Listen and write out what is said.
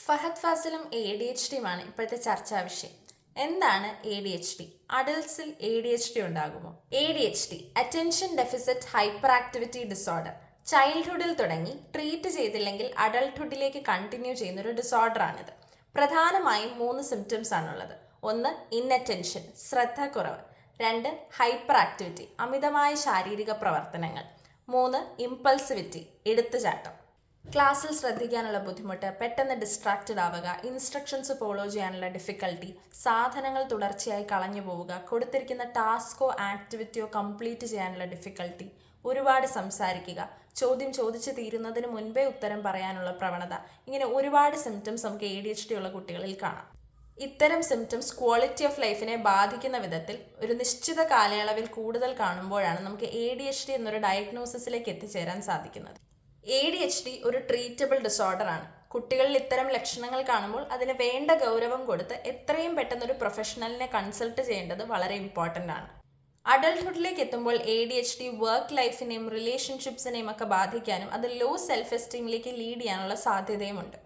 ഫഹദ് ഫാസിലും ADHDയുമാണ് ഇപ്പോഴത്തെ ചർച്ചാ വിഷയം. എന്താണ് ADHD? അഡൽട്സിൽ ADHD ഉണ്ടാകുമോ? ADHD attention deficit hyperactivity disorder ചൈൽഡ്ഹുഡിൽ തുടങ്ങി ട്രീറ്റ് ചെയ്തില്ലെങ്കിൽ അഡൾട്ട്ഹുഡിലേക്ക് കണ്ടിന്യൂ ചെയ്യുന്ന ഒരു ഡിസോർഡറാണിത്. പ്രധാനമായും 3 സിംറ്റംസ് ആണുള്ളത്. 1 ഇൻഅറ്റൻഷൻ ശ്രദ്ധ കുറവ്, 2 ഹൈപ്പർ ആക്ടിവിറ്റി അമിതമായ ശാരീരിക പ്രവർത്തനങ്ങൾ, 3 ഇമ്പൾസിവിറ്റി എടുത്തുചാട്ടം. ക്ലാസ്സിൽ ശ്രദ്ധിക്കാനുള്ള ബുദ്ധിമുട്ട്, പെട്ടെന്ന് ഡിസ്ട്രാക്റ്റഡ് ആവുക, ഇൻസ്ട്രക്ഷൻസ് ഫോളോ ചെയ്യാനുള്ള ഡിഫിക്കൽട്ടി, സാധനങ്ങൾ തുടർച്ചയായി കളഞ്ഞു പോവുക, കൊടുത്തിരിക്കുന്ന ടാസ്കോ ആക്ടിവിറ്റിയോ കംപ്ലീറ്റ് ചെയ്യാനുള്ള ഡിഫിക്കൽട്ടി, ഒരുപാട് സംസാരിക്കുക, ചോദ്യം ചോദിച്ചു തീരുന്നതിന് മുൻപേ ഉത്തരം പറയാനുള്ള പ്രവണത, ഇങ്ങനെ ഒരുപാട് സിംറ്റംസ് നമുക്ക് ADHD ഉള്ള കുട്ടികളിൽ കാണാം. ഇത്തരം സിംറ്റംസ് ക്വാളിറ്റി ഓഫ് ലൈഫിനെ ബാധിക്കുന്ന വിധത്തിൽ ഒരു നിശ്ചിത കാലയളവിൽ കൂടുതൽ കാണുമ്പോഴാണ് നമുക്ക് ADHD എന്നൊരു ഡയഗ്നോസിസിലേക്ക് എത്തിച്ചേരാൻ സാധിക്കുന്നത്. ADHD ഒരു ട്രീറ്റബിൾ ഡിസോർഡർ ആണ്. കുട്ടികളിൽ ഇത്തരം ലക്ഷണങ്ങൾ കാണുമ്പോൾ അതിന് വേണ്ട ഗൗരവം കൊടുത്ത് എത്രയും പെട്ടെന്ന് ഒരു പ്രൊഫഷണലിനെ കൺസൾട്ട് ചെയ്യേണ്ടത് വളരെ ഇമ്പോർട്ടൻ്റ് ആണ്. അഡൾട്ട്ഹുഡിലേക്ക് എത്തുമ്പോൾ ADHD വർക്ക് ലൈഫിനെയും റിലേഷൻഷിപ്സിനെയും ഒക്കെ ബാധിക്കാനും അത് ലോ സെൽഫ് എസ്റ്റീമിലേക്ക് ലീഡ് ചെയ്യാനുള്ള സാധ്യതയുമുണ്ട്.